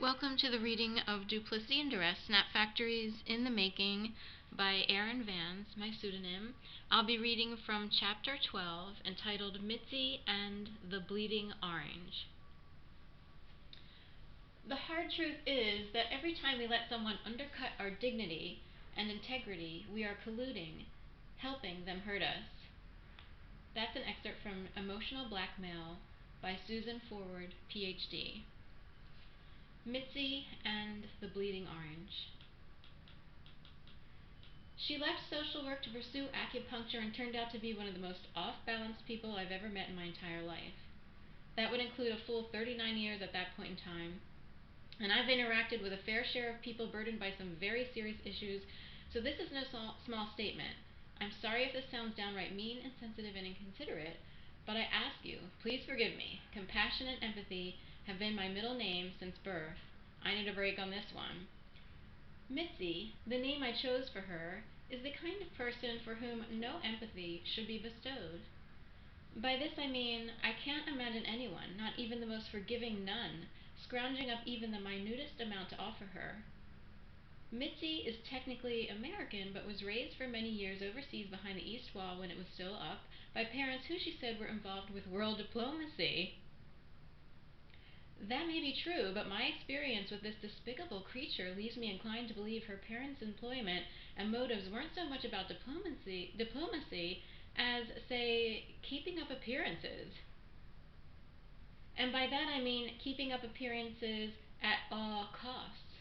Welcome to the reading of Duplicity and Duress, Snap Factories in the Making by Erin Vans, my pseudonym. I'll be reading from Chapter 12, entitled Mitsy and the Bleeding Orange. The hard truth is that every time we let someone undercut our dignity and integrity, we are colluding, helping them hurt us. That's an excerpt from Emotional Blackmail by Susan Forward, Ph.D. Mitsy and the Bleeding Orange. She left social work to pursue acupuncture and turned out to be one of the most off-balance people I've ever met in my entire life. That would include a full 39 years at that point in time. And I've interacted with a fair share of people burdened by some very serious issues, so this is no small statement. I'm sorry if this sounds downright mean, insensitive, and inconsiderate, but I ask you, please forgive me. Compassion and empathy have been my middle name since birth. I need a break on this one. Mitsy, the name I chose for her, is the kind of person for whom no empathy should be bestowed. By this I mean, I can't imagine anyone, not even the most forgiving nun, scrounging up even the minutest amount to offer her. Mitsy is technically American, but was raised for many years overseas behind the East Wall when it was still up, by parents who she said were involved with world diplomacy. That may be true, but my experience with this despicable creature leaves me inclined to believe her parents' employment and motives weren't so much about diplomacy as, say, keeping up appearances. And by that I mean keeping up appearances at all costs.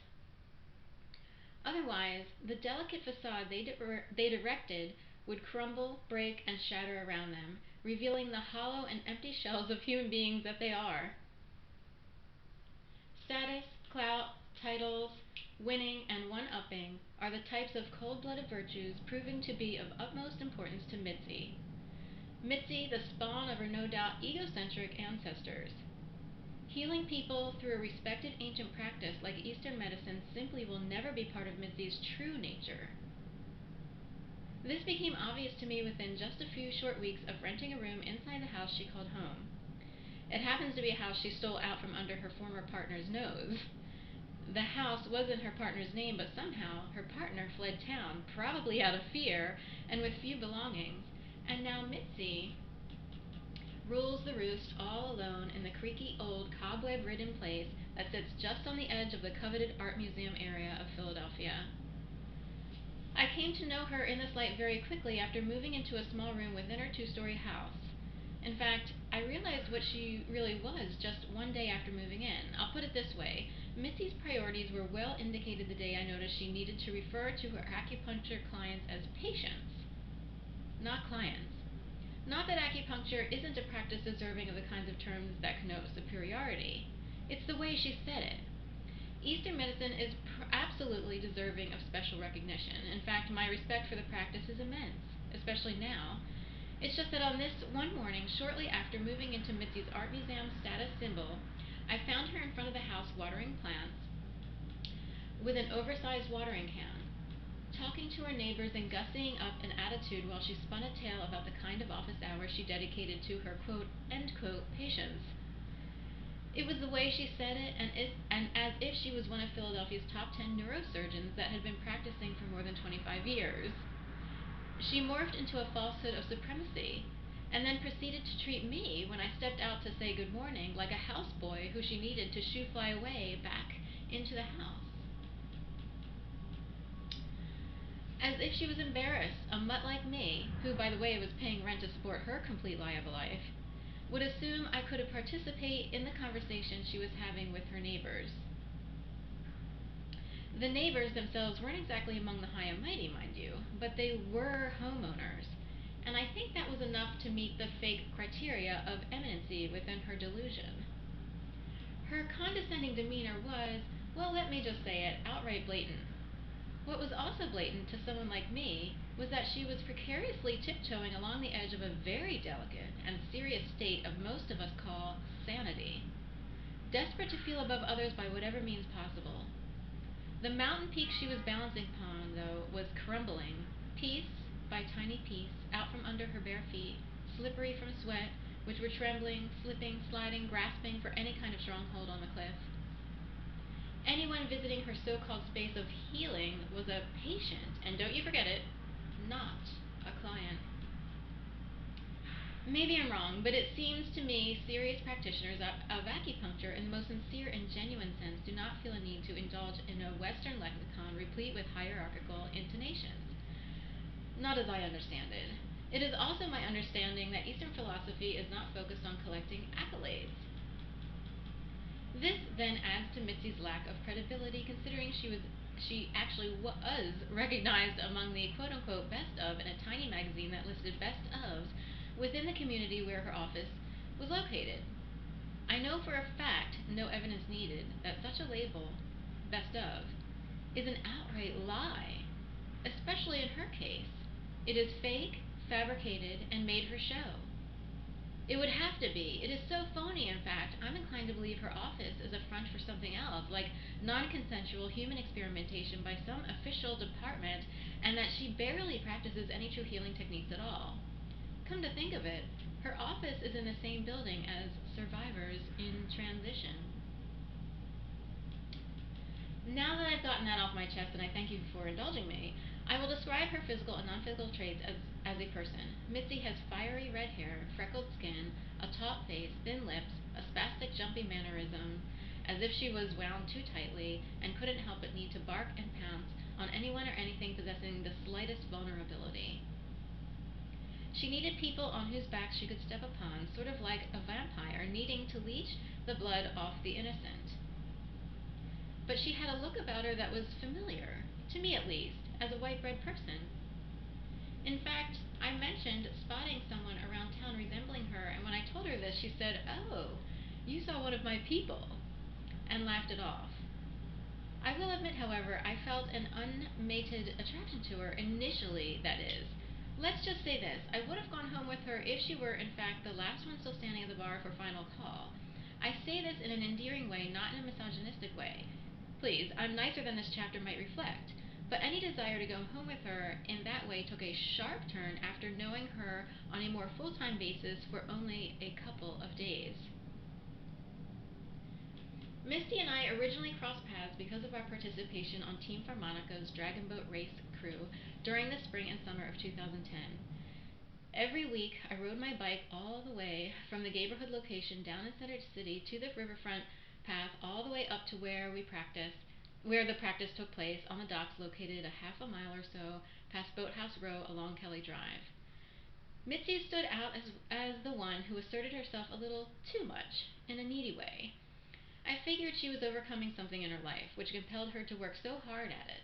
Otherwise, the delicate facade they'd erected would crumble, break, and shatter around them, revealing the hollow and empty shells of human beings that they are. Status, clout, titles, winning, and one-upping are the types of cold-blooded virtues proving to be of utmost importance to Mitsy. Mitsy, the spawn of her no doubt egocentric ancestors. Healing people through a respected ancient practice like Eastern medicine simply will never be part of Mitsy's true nature. This became obvious to me within just a few short weeks of renting a room inside the house she called home. It happens to be a house she stole out from under her former partner's nose. The house was in her partner's name, but somehow her partner fled town, probably out of fear and with few belongings, and now Mitsy rules the roost all alone in the creaky old cobweb-ridden place that sits just on the edge of the coveted art museum area of Philadelphia. I came to know her in this light very quickly after moving into a small room within her two-story house. In fact, I realized what she really was just one day after moving in. I'll put it this way. Mitsy's priorities were well indicated the day I noticed she needed to refer to her acupuncture clients as patients, not clients. Not that acupuncture isn't a practice deserving of the kinds of terms that connote superiority. It's the way she said it. Eastern medicine is absolutely deserving of special recognition. In fact, my respect for the practice is immense, especially now. It's just that on this one morning, shortly after moving into Mitsy's art museum status symbol, I found her in front of the house watering plants with an oversized watering can, talking to her neighbors and gussying up an attitude while she spun a tale about the kind of office hours she dedicated to her quote, end quote, patients. It was the way she said it, and as if she was one of Philadelphia's top 10 neurosurgeons that had been practicing for more than 25 years. She morphed into a falsehood of supremacy, and then proceeded to treat me, when I stepped out to say good morning, like a houseboy who she needed to shoo fly away back into the house. As if she was embarrassed, a mutt like me, who, by the way, was paying rent to support her complete lie of a life, would assume I could participate in the conversation she was having with her neighbors. The neighbors themselves weren't exactly among the high and mighty, mind you, but they were homeowners, and I think that was enough to meet the fake criteria of eminency within her delusion. Her condescending demeanor was, well, let me just say it, outright blatant. What was also blatant to someone like me was that she was precariously tiptoeing along the edge of a very delicate and serious state of most of us call sanity, desperate to feel above others by whatever means possible. The mountain peak she was balancing upon, though, was crumbling, piece by tiny piece, out from under her bare feet, slippery from sweat, which were trembling, slipping, sliding, grasping for any kind of stronghold on the cliff. anyone visiting her so-called space of healing was a patient, and don't you forget it, not a client. Maybe I'm wrong, but it seems to me serious practitioners of acupuncture in the most sincere and genuine sense do not feel a need to indulge in a Western lexicon replete with hierarchical intonations. Not as I understand it. It is also my understanding that Eastern philosophy is not focused on collecting accolades. This then adds to Mitzi's lack of credibility, considering she actually was recognized among the quote-unquote best of in a tiny magazine that listed best ofs within the community where her office was located. I know for a fact, no evidence needed, that such a label, best of, is an outright lie, especially in her case. It is fake, fabricated, and made for show. It would have to be. It is so phony, in fact, I'm inclined to believe her office is a front for something else, like non-consensual human experimentation by some official department, and that she barely practices any true healing techniques at all. Come to think of it, her office is in the same building as survivors in transition. Now that I've gotten that off my chest, and I thank you for indulging me, I will describe her physical and non-physical traits as a person. Mitzi has fiery red hair, freckled skin, a taut face, thin lips, a spastic jumpy mannerism, as if she was wound too tightly and couldn't help but need to bark and pounce on anyone or anything possessing the slightest vulnerability. She needed people on whose backs she could step upon, sort of like a vampire needing to leech the blood off the innocent. But she had a look about her that was familiar, to me at least, as a white bread person. In fact, I mentioned spotting someone around town resembling her, and when I told her this, she said, "Oh, you saw one of my people," and laughed it off. I will admit, however, I felt an unmated attraction to her, initially, that is. Let's just say this, I would have gone home with her if she were, in fact, the last one still standing at the bar for final call. I say this in an endearing way, not in a misogynistic way. Please, I'm nicer than this chapter might reflect. But any desire to go home with her in that way took a sharp turn after knowing her on a more full-time basis for only a couple of days. Misty and I originally crossed paths because of our participation on Team Farmonica's Dragon Boat Race crew during the spring and summer of 2010. Every week, I rode my bike all the way from the neighborhood location down in Center City to the riverfront path all the way up to where the practice took place on the docks located a half a mile or so past Boathouse Row along Kelly Drive. Mitsy stood out as the one who asserted herself a little too much, in a needy way. I figured she was overcoming something in her life, which compelled her to work so hard at it.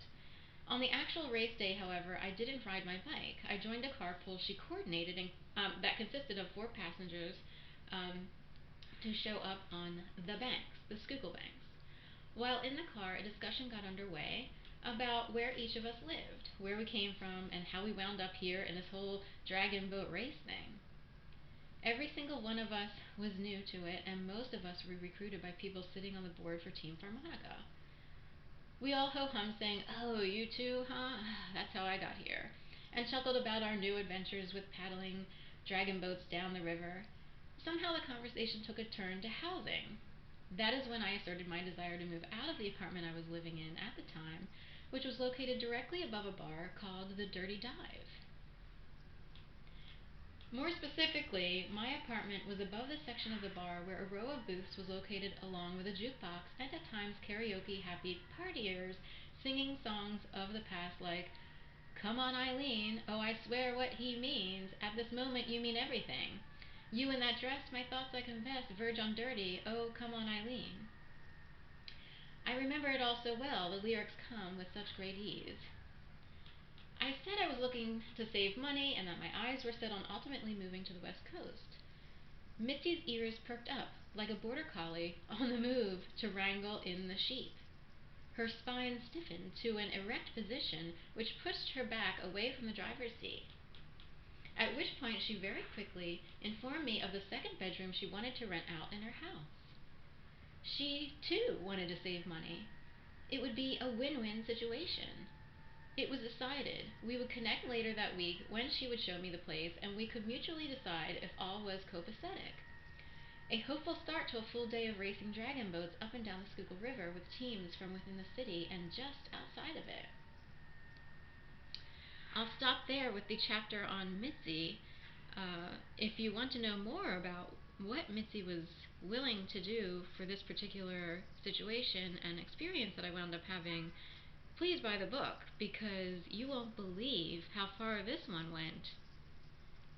On the actual race day, however, I didn't ride my bike. I joined a carpool she coordinated that consisted of 4 passengers to show up on the banks, the Schuylkill banks. While in the car, a discussion got underway about where each of us lived, where we came from, and how we wound up here in this whole dragon boat race thing. Every single one of us was new to it, and most of us were recruited by people sitting on the board for Team Farmonica. We all ho-hummed saying, "Oh, you too, huh? That's how I got here," and chuckled about our new adventures with paddling dragon boats down the river. Somehow the conversation took a turn to housing. That is when I asserted my desire to move out of the apartment I was living in at the time, which was located directly above a bar called the Dirty Dive. More specifically, my apartment was above the section of the bar where a row of booths was located along with a jukebox and at times karaoke happy partiers singing songs of the past like, "Come on Eileen, oh I swear what he means, at this moment you mean everything. You in that dress, my thoughts I confess, verge on dirty, oh come on Eileen." I remember it all so well, the lyrics come with such great ease. I said I was looking to save money and that my eyes were set on ultimately moving to the West Coast. Mitzi's ears perked up, like a border collie on the move to wrangle in the sheep. Her spine stiffened to an erect position which pushed her back away from the driver's seat. At which point she very quickly informed me of the second bedroom she wanted to rent out in her house. She, too, wanted to save money. It would be a win-win situation. It was decided we would connect later that week when she would show me the place and we could mutually decide if all was copacetic. A hopeful start to a full day of racing dragon boats up and down the Schuylkill River with teams from within the city and just outside of it. I'll stop there with the chapter on Mitsy. If you want to know more about what Mitsy was willing to do for this particular situation and experience that I wound up having, please buy the book, because you won't believe how far this one went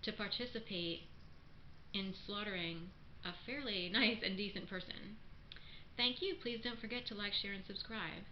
to participate in slaughtering a fairly nice and decent person. Thank you. Please don't forget to like, share, and subscribe.